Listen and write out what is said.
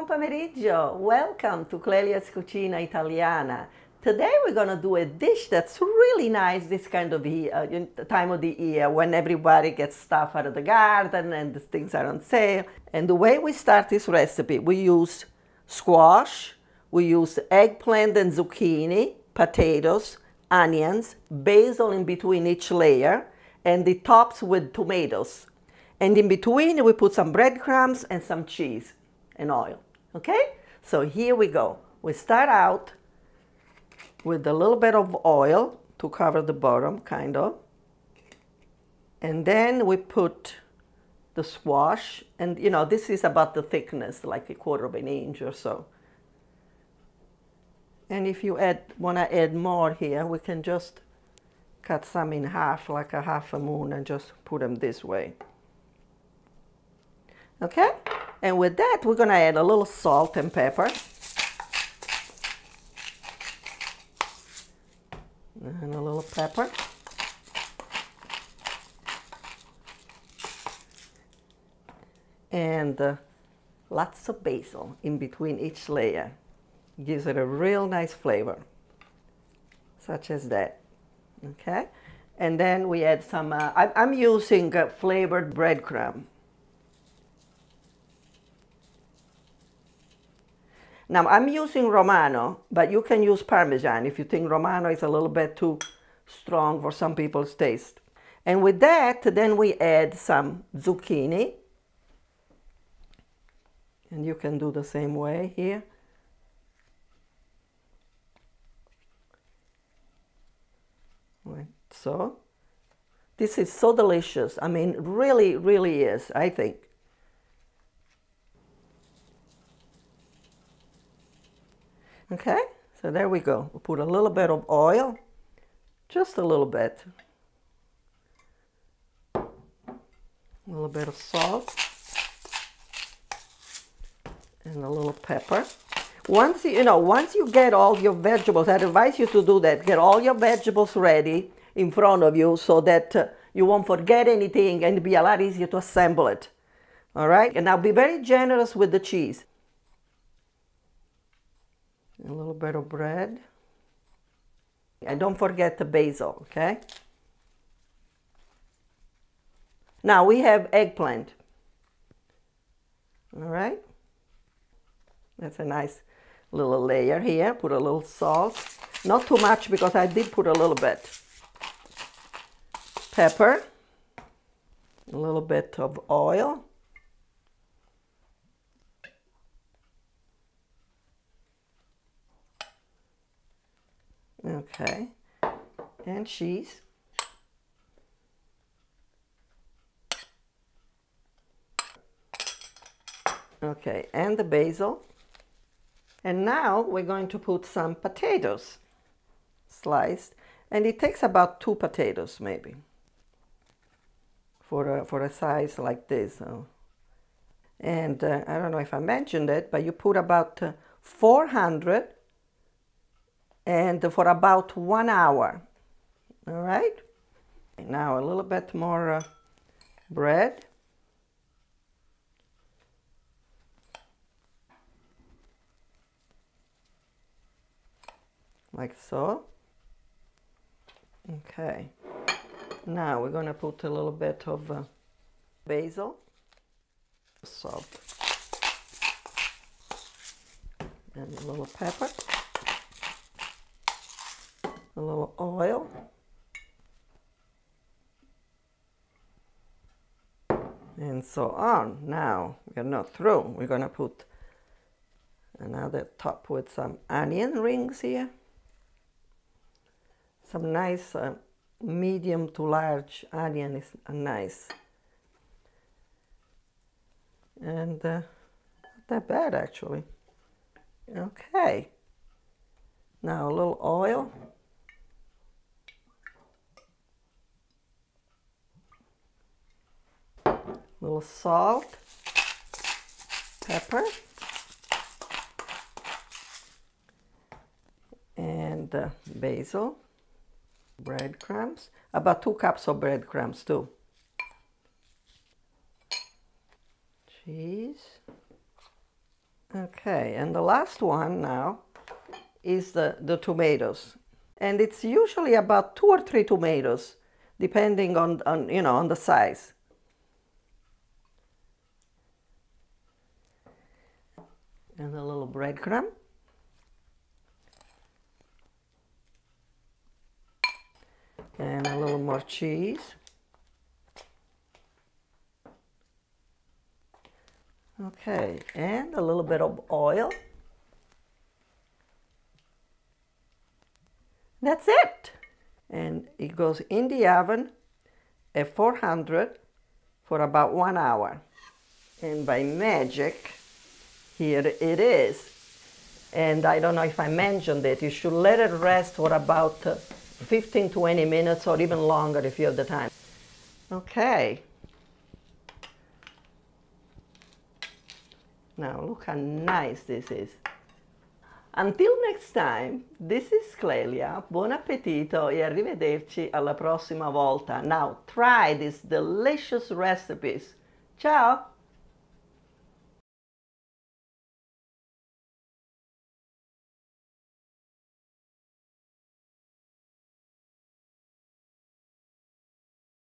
buon pomeriggio. Welcome to Clelia's Cucina Italiana. Today we're going to do a dish that's really nice this kind of time of the year when everybody gets stuff out of the garden and the things are on sale. And the way we start this recipe, we use squash, we use eggplant and zucchini, potatoes, onions, basil in between each layer, and the tops with tomatoes. And in between we put some breadcrumbs and some cheese and oil. Okay? So here we go. We start out with a little bit of oil to cover the bottom, kind of. And then we put the squash, and you know, this is about the thickness, like 1/4 of an inch or so. And if you want to add more here, we can just cut some in half, like a half a moon, and just put them this way. Okay? And with that, we're going to add a little salt and pepper. And a little pepper. And lots of basil in between each layer. Gives it a real nice flavor, such as that. Okay? And then we add some, I'm using flavored breadcrumb. Now, I'm using Romano, but you can use Parmesan if you think Romano is a little bit too strong for some people's taste. And with that, then we add some zucchini. And you can do the same way here. Like so. This is so delicious. I mean, really, really is, I think. Okay, so there we go. We'll put a little bit of oil, just a little bit. A little bit of salt. And a little pepper. Once you get all your vegetables, I advise you to do that. Get all your vegetables ready in front of you so that you won't forget anything and it'll be a lot easier to assemble it. All right? And now be very generous with the cheese. A little bit of bread. And don't forget the basil, okay? Now we have eggplant. All right? That's a nice little layer here. Put a little salt. Not too much because I did put a little bit. Pepper. A little bit of oil. Okay, and cheese. Okay, and the basil. And now we're going to put some potatoes, sliced. And it takes about 2 potatoes maybe, for a size like this. And I don't know if I mentioned it, but you put about 400 and for about 1 hour. All right? Now a little bit more bread. Like so. Okay. Now we're going to put a little bit of basil, salt, and a little pepper. A little oil. And so on. Now, we're not through. We're going to put another top with some onion rings here. Some nice medium to large onion is nice. And not that bad, actually. Okay. Now, a little oil. Little salt, pepper, and basil, breadcrumbs, about 2 cups of breadcrumbs too. Cheese, Okay, and the last one now is the tomatoes. And it's usually about 2 or 3 tomatoes, depending on you know, on the size. And a little breadcrumb. And a little more cheese. Okay, and a little bit of oil. That's it. And it goes in the oven at 400 for about 1 hour. And by magic, here it is. And I don't know if I mentioned it, you should let it rest for about 15-20 minutes or even longer if you have the time. Okay. Now look how nice this is. Until next time, this is Clelia. Buon appetito e arrivederci alla prossima volta. Now try these delicious recipes. Ciao!